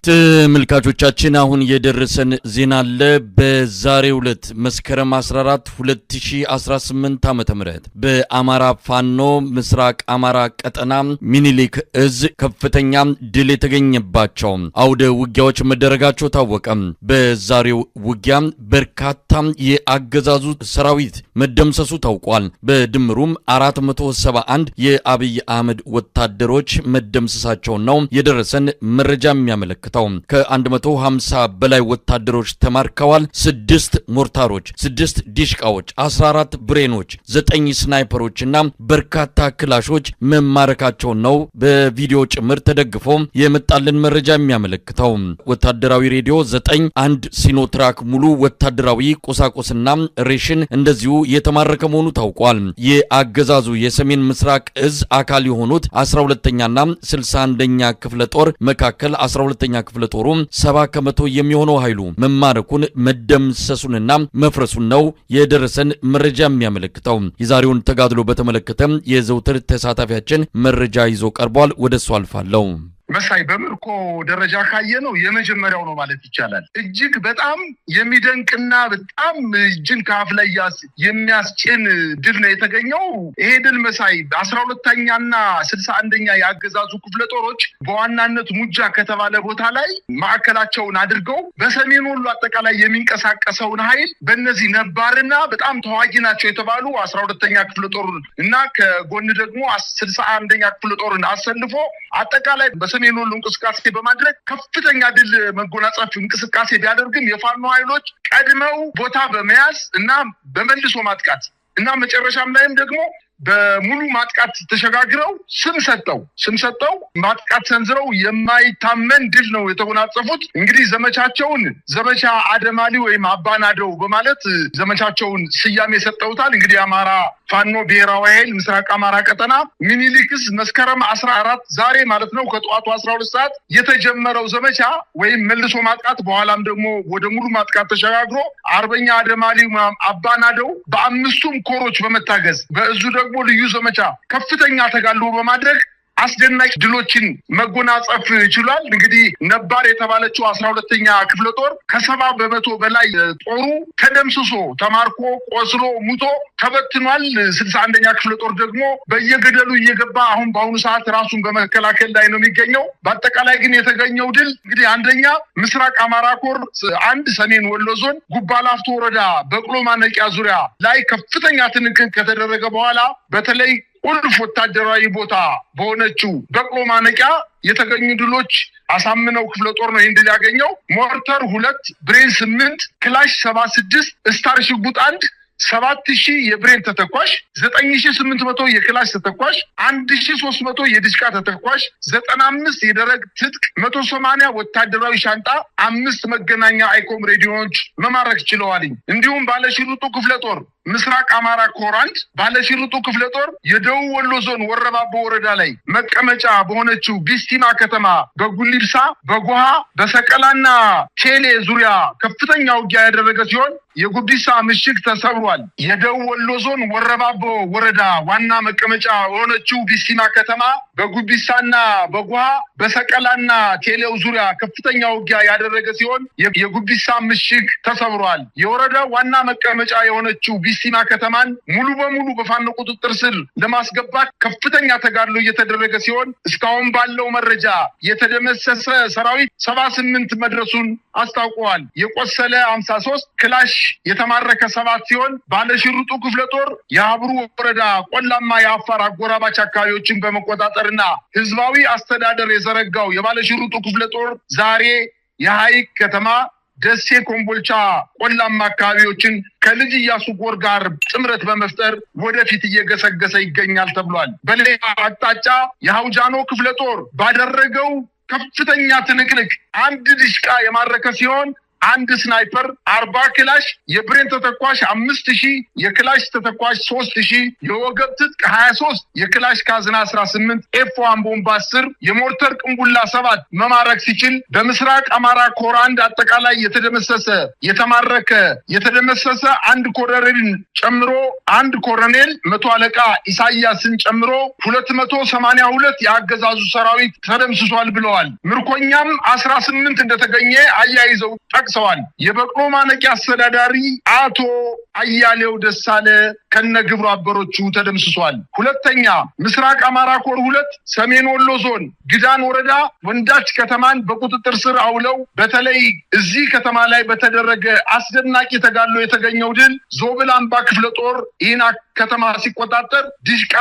ተመልካቾቻችን አሁን የደረሰን ዜና አለ። በዛሬው ዕለት መስከረም 14 2018 ዓ.ም በአማራ ፋኖ ምስራቅ አማራ ቀጠና ሚኒሊክ እዝ ከፍተኛ ድል የተገኘባቸው አውደ ውጊያዎች መደረጋቸው ታወቀ። በዛሬው ውጊያ በርካታ የአገዛዙ ሰራዊት መደምሰሱ ታውቋል። በድምሩም 471 የአብይ አህመድ ወታደሮች መደምሰሳቸው ነው የደረሰን መረጃ የሚያመለክተው። ከ150 በላይ ወታደሮች ተማርከዋል። 6 ሞርታሮች፣ 6 ዲሽቃዎች፣ 14 ብሬኖች፣ 9 ስናይፐሮችና በርካታ ክላሾች መማረካቸው ነው በቪዲዮ ጭምር ተደግፎ የመጣልን መረጃ የሚያመለክተው። ወታደራዊ ሬዲዮ 9 አንድ ሲኖትራክ ሙሉ ወታደራዊ ቁሳቁስና ሬሽን እንደዚሁ የተማረከ መሆኑ ታውቋል። የአገዛዙ የሰሜን ምስራቅ እዝ አካል የሆኑት 12ኛና 61ኛ ክፍለ ጦር መካከል 12ኛ ክፍለ ጦሩ 70 ከመቶ የሚሆነው ኃይሉ መማረኩን መደምሰሱንና መፍረሱን ነው የደረሰን መረጃ የሚያመለክተው። የዛሬውን ተጋድሎ በተመለከተ የዘውትር ተሳታፊያችን መረጃ ይዞ ቀርቧል። ወደሱ አልፋለሁ። መሳይ በምርኮ ደረጃ ካየነው የመጀመሪያው ነው ማለት ይቻላል። እጅግ በጣም የሚደንቅና በጣም እጅን ከአፍ ላይ የሚያስጭን ድል ነው የተገኘው። ይሄ ድል መሳይ 12ኛና 61ኛ የአገዛዙ ክፍለ ጦሮች በዋናነት ሙጃ ከተባለ ቦታ ላይ ማዕከላቸውን አድርገው በሰሜን ወሎ አጠቃላይ የሚንቀሳቀሰውን ኃይል በእነዚህ ነባርና በጣም ተዋጊ ናቸው የተባሉ 12ኛ ክፍለ ጦር እና ከጎን ደግሞ 61ኛ ክፍለ ጦርን አሰልፎ አጠቃላይ በሰሜን ወሎ እንቅስቃሴ በማድረግ ከፍተኛ ድል መጎናጸፍ እንቅስቃሴ ቢያደርግም የፋኖ ኃይሎች ቀድመው ቦታ በመያዝ እና በመልሶ ማጥቃት እና መጨረሻም ላይም ደግሞ በሙሉ ማጥቃት ተሸጋግረው ስም ሰጠው ማጥቃት ሰንዝረው የማይታመን ድል ነው የተጎናጸፉት። እንግዲህ ዘመቻቸውን ዘመቻ አደማሊ ወይም አባናደው በማለት ዘመቻቸውን ስያሜ ሰጠውታል። እንግዲህ አማራ ፋኖ ብሔራዊ ኃይል ምስራቅ አማራ ቀጠና ሚኒሊክስ መስከረም 14 ዛሬ ማለት ነው ከጠዋቱ 12 ሰዓት የተጀመረው ዘመቻ ወይም መልሶ ማጥቃት በኋላም ደግሞ ወደ ሙሉ ማጥቃት ተሸጋግሮ አርበኛ አደማሊ አባናደው በአምስቱም ኮሮች በመታገዝ በእዙ ደግሞ ልዩ ዘመቻ ከፍተኛ ተጋድሎ በማድረግ አስደናቂ ድሎችን መጎናጸፍ ይችላል። እንግዲህ ነባር የተባለችው 12ኛ ክፍለ ጦር ከ70 በመቶ በላይ ጦሩ ተደምስሶ ተማርኮ ቆስሎ ሙቶ ተበትኗል። 61ኛ ክፍለ ጦር ደግሞ በየገደሉ እየገባ አሁን በአሁኑ ሰዓት ራሱን በመከላከል ላይ ነው የሚገኘው። በአጠቃላይ ግን የተገኘው ድል እንግዲህ አንደኛ ምስራቅ አማራ ኮር 1 ሰሜን ወሎ ዞን ጉባላፍቶ ወረዳ በቅሎ ማነቂያ ዙሪያ ላይ ከፍተኛ ትንቅንቅ ከተደረገ በኋላ በተለይ ቁልፍ ወታደራዊ ቦታ በሆነችው በቅሎ ማነቂያ የተገኙ ድሎች አሳምነው ክፍለ ጦር ነው እንድል ያገኘው። ሞርተር 2 ብሬን 8 ክላሽ 76 ስታር ሽጉጥ 1 7000 የብሬን ተተኳሽ 9800 የክላሽ ተተኳሽ 1300 የዲሽቃ ተተኳሽ 95 የደረቅ ትጥቅ 180 ወታደራዊ ሻንጣ 5 መገናኛ አይኮም ሬዲዮዎች መማረክ ችለዋል። እንዲሁም ባለሽሩጡ ክፍለ ጦር ምስራቅ አማራ ኮር 1 ባለሽሩጡ ክፍለ ጦር የደቡብ ወሎ ዞን ወረባቦ ወረዳ ላይ መቀመጫ በሆነችው ቢስቲማ ከተማ በጉሊብሳ በጓሃ በሰቀላና ቴሌ ዙሪያ ከፍተኛ ውጊያ ያደረገ ሲሆን የጉዲሳ ምሽግ ተሰብሯል። የደቡብ ወሎ ዞን ወረባቦ ወረዳ ዋና መቀመጫ በሆነችው ቢስቲማ ከተማ በጉዲሳና በጓሃ በሰቀላና ቴሌው ዙሪያ ከፍተኛ ውጊያ ያደረገ ሲሆን የጉዲሳ ምሽግ ተሰብሯል። የወረዳው ዋና መቀመጫ የሆነችው ቢስቲማ ከተማን ሙሉ በሙሉ በፋኖ ቁጥጥር ስር ለማስገባት ከፍተኛ ተጋድሎ እየተደረገ ሲሆን እስካሁን ባለው መረጃ የተደመሰሰ ሰራዊት 78 መድረሱን አስታውቀዋል። የቆሰለ 53 ክላሽ የተማረከ 7 ሲሆን ባለሽሩጡ ክፍለ ጦር የአብሩ ወረዳ ቆላማ የአፋር አጎራባች አካባቢዎችን በመቆጣጠርና ህዝባዊ አስተዳደር የዘረጋው የባለሽሩጡ ክፍለ ጦር ዛሬ የሐይቅ ከተማ ደሴ ኮምቦልቻ ቆላማ አካባቢዎችን ከልጅ ኢያሱ ኮር ጋር ጥምረት በመፍጠር ወደፊት እየገሰገሰ ይገኛል ተብሏል። በሌላ አቅጣጫ የሐውጃኖ ክፍለ ጦር ባደረገው ከፍተኛ ትንቅንቅ 1 ዲሽቃ የማረከ ሲሆን 1 ስናይፐር 40 ክላሽ የብሬን ተተኳሽ 5000 የክላሽ ተተኳሽ 3000 የወገብ ትጥቅ 23 የክላሽ ካዝና 18 ኤፍ1 ቦምብ 10 የሞርተር ቅንቡላ 7 መማረክ ሲችል በምስራቅ አማራ ኮር 1 አጠቃላይ የተደመሰሰ አንድ ኮሎኔልን ጨምሮ አንድ ኮሎኔል 100 አለቃ ኢሳያስን ጨምሮ 282 የአገዛዙ ሰራዊት ተደምስሷል ብለዋል። ምርኮኛም 18 እንደተገኘ አያይዘው ጠቅሰዋል። የበቅሎ ማነቂያ አስተዳዳሪ አቶ አያሌው ደሳለ ከነግብሩ አበሮቹ ተደምስሷል። ሁለተኛ ምስራቅ አማራ ኮር 2 ሰሜን ወሎ ዞን ግዳን ወረዳ ወንዳች ከተማን በቁጥጥር ስር አውለው በተለይ እዚህ ከተማ ላይ በተደረገ አስደናቂ ተጋድሎ የተገኘው ድል ዞብል አምባ ክፍለ ጦር ይህን ከተማ ሲቆጣጠር ዲሽቃ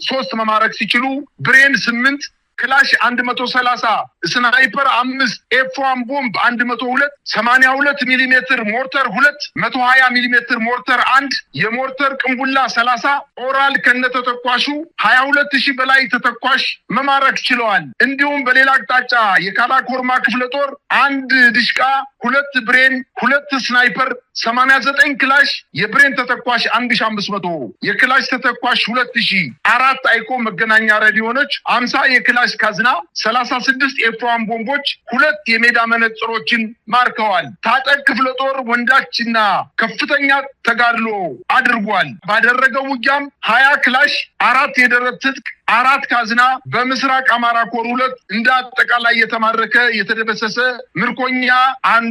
3 መማረክ ሲችሉ ብሬን 8 ክላሽ 130 ስናይፐር 5 ኤፍ1 ቦምብ 102 82 ሚሊ ሜትር ሞርተር 2 120 ሚሊ ሜትር ሞርተር 1 የሞርተር ቅንቡላ 30 ኦራል ከነተተኳሹ 22000 በላይ ተተኳሽ መማረክ ችለዋል። እንዲሁም በሌላ አቅጣጫ የካራኮርማ ክፍለ ጦር 1 ዲሽቃ 2 ብሬን 2 ስናይፐር 89 ክላሽ የብሬን ተተኳሽ 1500 የክላሽ ተተኳሽ 2000 4 አይኮ መገናኛ ሬዲዮኖች 50 የክላሽ ካዝና 36 ኤፍ1 ቦምቦች 2 የሜዳ መነጽሮችን ማርከዋል። ታጠቅ ክፍለ ጦር ወንዳችና ከፍተኛ ተጋድሎ አድርጓል። ባደረገው ውጊያም 20 ክላሽ 4 የደረት ትጥቅ 4 ካዝና በምስራቅ አማራ ኮር 2 እንደ አጠቃላይ የተማረከ የተደመሰሰ ምርኮኛ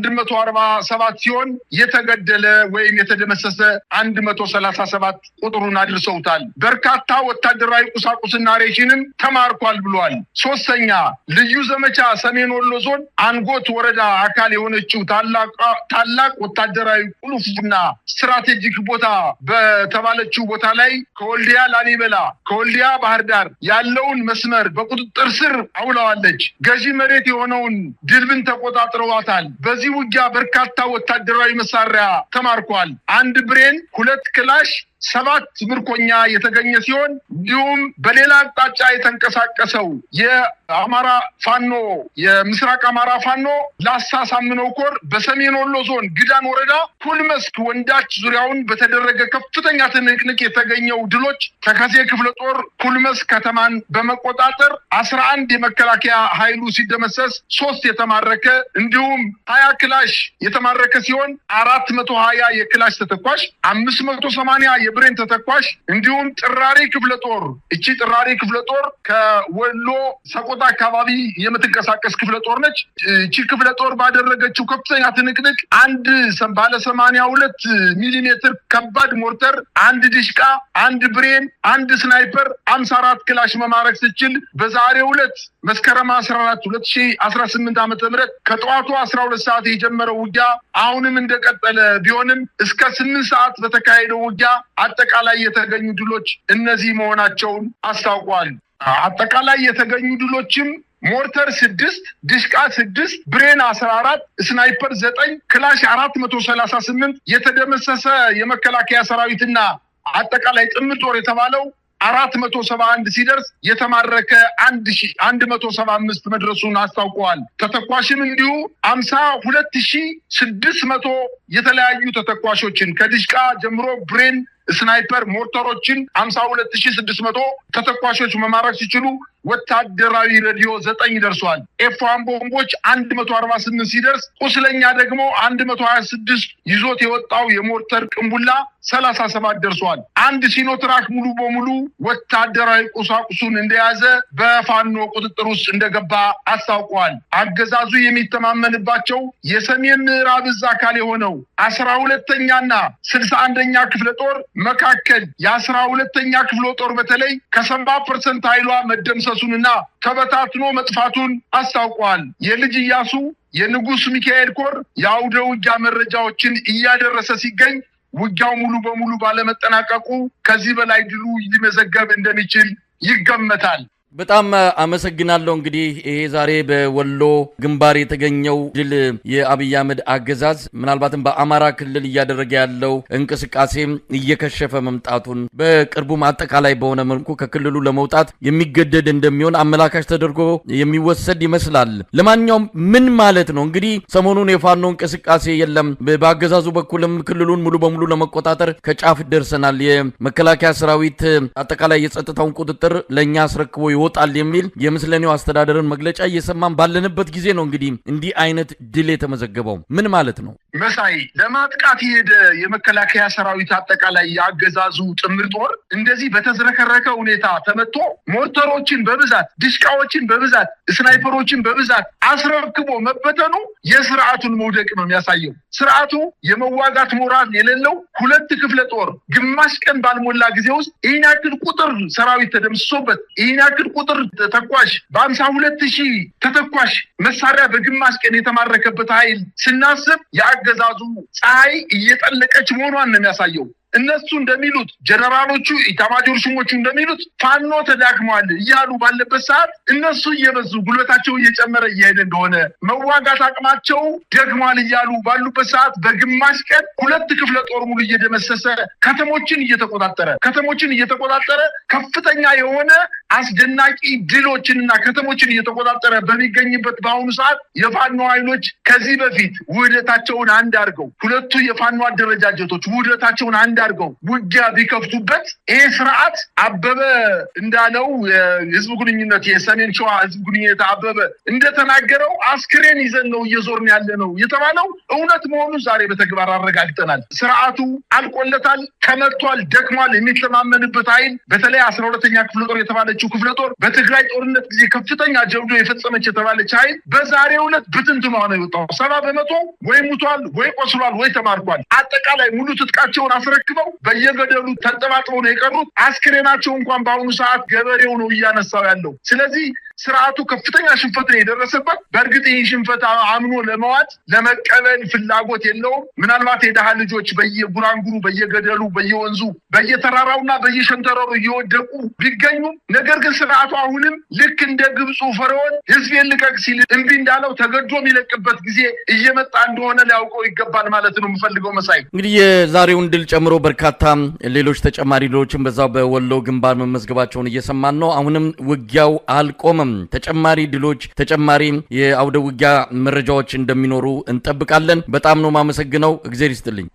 147 ሲሆን የተገደለ ወይም የተደመሰሰ 137 ቁጥሩን አድርሰውታል። በርካታ ወታደራዊ ቁሳቁስና ሬሽንም ተማርኳል ብሏል። ሶስተኛ ልዩ ዘመቻ ሰሜን ወሎ ዞን አንጎት ወረዳ አካል የሆነችው ታላቅ ወታደራዊ ቁልፍና ስትራቴጂክ ቦታ በተባለችው ቦታ ላይ ከወልዲያ ላሊበላ ከወልዲያ ባህር ዳር ያለውን መስመር በቁጥጥር ስር አውለዋለች። ገዢ መሬት የሆነውን ድልብን ተቆጣጥረዋታል። በዚህ ውጊያ በርካታ ወታደራዊ መሳሪያ ተማርኳል። 1 ብሬን 2 ክላሽ 7 ምርኮኛ የተገኘ ሲሆን እንዲሁም በሌላ አቅጣጫ የተንቀሳቀሰው የአማራ ፋኖ የምስራቅ አማራ ፋኖ ላሳሳምነው ኮር በሰሜን ወሎ ዞን ግዳን ወረዳ ኩልመስክ ወንዳች ዙሪያውን በተደረገ ከፍተኛ ትንቅንቅ የተገኘው ድሎች ተከዜ ክፍለ ጦር ኩልመስክ ከተማን በመቆጣጠር 11 የመከላከያ ኃይሉ ሲደመሰስ 3 የተማረከ እንዲሁም 20 ክላሽ የተማረከ ሲሆን 420 የክላሽ ተተኳሽ 580 የብሬን ተተኳሽ እንዲሁም ጥራሪ ክፍለ ጦር ከወሎ ሰቆጣ አካባቢ የምትንቀሳቀስ ክፍለ ጦር ነች። እቺ ክፍለ ጦር ባደረገችው ከፍተኛ ትንቅንቅ አንድ ባለ 82 ሚሊ ሜትር ከባድ ሞርተር 1 ዲሽቃ 1 ብሬን 1 ስናይፐር 54 ክላሽ መማረክ ሲችል በዛሬው ዕለት መስከረም 14 2018 ዓ.ም ከጠዋቱ 12 ሰዓት የጀመረው ውጊያ አሁንም እንደቀጠለ ቢሆንም እስከ 8 ሰዓት በተካሄደው ውጊያ አጠቃላይ የተገኙ ድሎች እነዚህ መሆናቸውን አስታውቋል። አጠቃላይ የተገኙ ድሎችም ሞርተር 6 ዲሽቃ 6 ብሬን 14 ስናይፐር 9 ክላሽ 438 የተደመሰሰ የመከላከያ ሰራዊትና አጠቃላይ ጥምር ጦር የተባለው 471 ሲደርስ የተማረከ 1175 መድረሱን አስታውቀዋል። ተተኳሽም እንዲሁ 52600 የተለያዩ ተተኳሾችን ከዲሽቃ ጀምሮ ብሬን ስናይፐር ሞርተሮችን 52600 ተተኳሾች መማረክ ሲችሉ ወታደራዊ ሬዲዮ 9 ደርሷል። ኤፍ1 ቦምቦች 148 ሲደርስ ቁስለኛ ደግሞ 126 ይዞት የወጣው የሞርተር ቅንቡላ 37 ደርሷል። 1 ሲኖትራክ ሙሉ በሙሉ ወታደራዊ ቁሳቁሱን እንደያዘ በፋኖ ቁጥጥር ውስጥ እንደገባ አስታውቋል። አገዛዙ የሚተማመንባቸው የሰሜን ምዕራብ እዝ አካል የሆነው 12ኛና 61ኛ ክፍለ ጦር መካከል የ12ኛ ክፍለ ጦር በተለይ ከ70% ኃይሏ መደምሰሱንና ተበታትኖ መጥፋቱን አስታውቋል። የልጅ ኢያሱ የንጉስ ሚካኤል ኮር የአውደ ውጊያ መረጃዎችን እያደረሰ ሲገኝ ውጊያው ሙሉ በሙሉ ባለመጠናቀቁ ከዚህ በላይ ድሉ ሊመዘገብ እንደሚችል ይገመታል። በጣም አመሰግናለሁ። እንግዲህ ይሄ ዛሬ በወሎ ግንባር የተገኘው ድል የአብይ አህመድ አገዛዝ ምናልባትም በአማራ ክልል እያደረገ ያለው እንቅስቃሴ እየከሸፈ መምጣቱን በቅርቡም አጠቃላይ በሆነ መልኩ ከክልሉ ለመውጣት የሚገደድ እንደሚሆን አመላካች ተደርጎ የሚወሰድ ይመስላል። ለማንኛውም ምን ማለት ነው እንግዲህ ሰሞኑን የፋኖ እንቅስቃሴ የለም፣ በአገዛዙ በኩልም ክልሉን ሙሉ በሙሉ ለመቆጣጠር ከጫፍ ደርሰናል፣ የመከላከያ ሰራዊት አጠቃላይ የጸጥታውን ቁጥጥር ለኛ አስረክቦ ይወጣል የሚል የምስለኔው አስተዳደርን መግለጫ እየሰማን ባለንበት ጊዜ ነው እንግዲህ እንዲህ አይነት ድል የተመዘገበው። ምን ማለት ነው? መሳይ ለማጥቃት የሄደ የመከላከያ ሰራዊት አጠቃላይ የአገዛዙ ጥምር ጦር እንደዚህ በተዝረከረከ ሁኔታ ተመቶ ሞርተሮችን በብዛት ድሽቃዎችን በብዛት ስናይፐሮችን በብዛት አስረክቦ መበተኑ የስርዓቱን መውደቅ ነው የሚያሳየው። ስርዓቱ የመዋጋት ሞራል የሌለው ሁለት ክፍለ ጦር ግማሽ ቀን ባልሞላ ጊዜ ውስጥ ይህን ያክል ቁጥር ሰራዊት ተደምስሶበት ይህን ያክል ቁጥር ተተኳሽ በ52,000 ተተኳሽ መሳሪያ በግማሽ ቀን የተማረከበት ኃይል ስናስብ የአገዛዙ ፀሐይ እየጠለቀች መሆኗን ነው የሚያሳየው። እነሱ እንደሚሉት ጀነራሎቹ ኢታማጆር ሹሞቹ እንደሚሉት ፋኖ ተዳክሟል እያሉ ባለበት ሰዓት እነሱ እየበዙ ጉልበታቸው እየጨመረ እየሄደ እንደሆነ መዋጋት አቅማቸው ደክሟል እያሉ ባሉበት ሰዓት በግማሽ ቀን ሁለት ክፍለ ጦር ሙሉ እየደመሰሰ ከተሞችን እየተቆጣጠረ ከፍተኛ የሆነ አስደናቂ ድሎችንና ከተሞችን እየተቆጣጠረ በሚገኝበት በአሁኑ ሰዓት የፋኖ ኃይሎች ከዚህ በፊት ውህደታቸውን አንድ አድርገው ሁለቱ የፋኖ አደረጃጀቶች ውህደታቸውን አንድ አድርገው ውጊያ ቢከፍቱበት ይሄ ስርዓት አበበ እንዳለው የህዝብ ግንኙነት የሰሜን ሸዋ ህዝብ ግንኙነት አበበ እንደተናገረው አስክሬን ይዘን ነው እየዞርን ያለ ነው የተባለው እውነት መሆኑን ዛሬ በተግባር አረጋግጠናል። ስርዓቱ አልቆለታል፣ ተመቷል፣ ደክሟል። የሚተማመንበት ኃይል በተለይ 12ኛ ክፍለ ጦር የተባለችው ክፍለ ጦር በትግራይ ጦርነት ጊዜ ከፍተኛ ጀብዶ የፈጸመች የተባለች ኃይል በዛሬው ዕለት ብትንትኗ ነው የወጣው። 70% ወይ ሙቷል፣ ወይ ቆስሏል፣ ወይ ተማርኳል። አጠቃላይ ሙሉ ትጥቃቸውን አስረክበው በየገደሉ ተንጠባጥበው ነው የቀሩት። አስክሬናቸው እንኳን በአሁኑ ሰዓት ገበሬው ነው እያነሳው ያለው። ስለዚህ ስርዓቱ ከፍተኛ ሽንፈት ነው የደረሰበት። በእርግጥ ይህ ሽንፈት አምኖ ለመዋጥ ለመቀበል ፍላጎት የለውም። ምናልባት የደሃ ልጆች በየጉራንጉሩ በየገደሉ በየወንዙ በየተራራውና በየሸንተረሩ እየወደቁ ቢገኙ፣ ነገር ግን ስርዓቱ አሁንም ልክ እንደ ግብፁ ፈርዖን ህዝቤን ልቀቅ ሲል እምቢ እንዳለው ተገዶ የሚለቅበት ጊዜ እየመጣ እንደሆነ ሊያውቀው ይገባል ማለት ነው የምፈልገው። መሳይ እንግዲህ የዛሬውን ድል ጨምሮ በርካታ ሌሎች ተጨማሪ ድሎችን በዛው በወሎ ግንባር መመዝገባቸውን እየሰማን ነው። አሁንም ውጊያው አልቆመም። ተጨማሪ ድሎች፣ ተጨማሪ የአውደ ውጊያ መረጃዎች እንደሚኖሩ እንጠብቃለን። በጣም ነው ማመሰግነው። እግዚአብሔር ይስጥልኝ።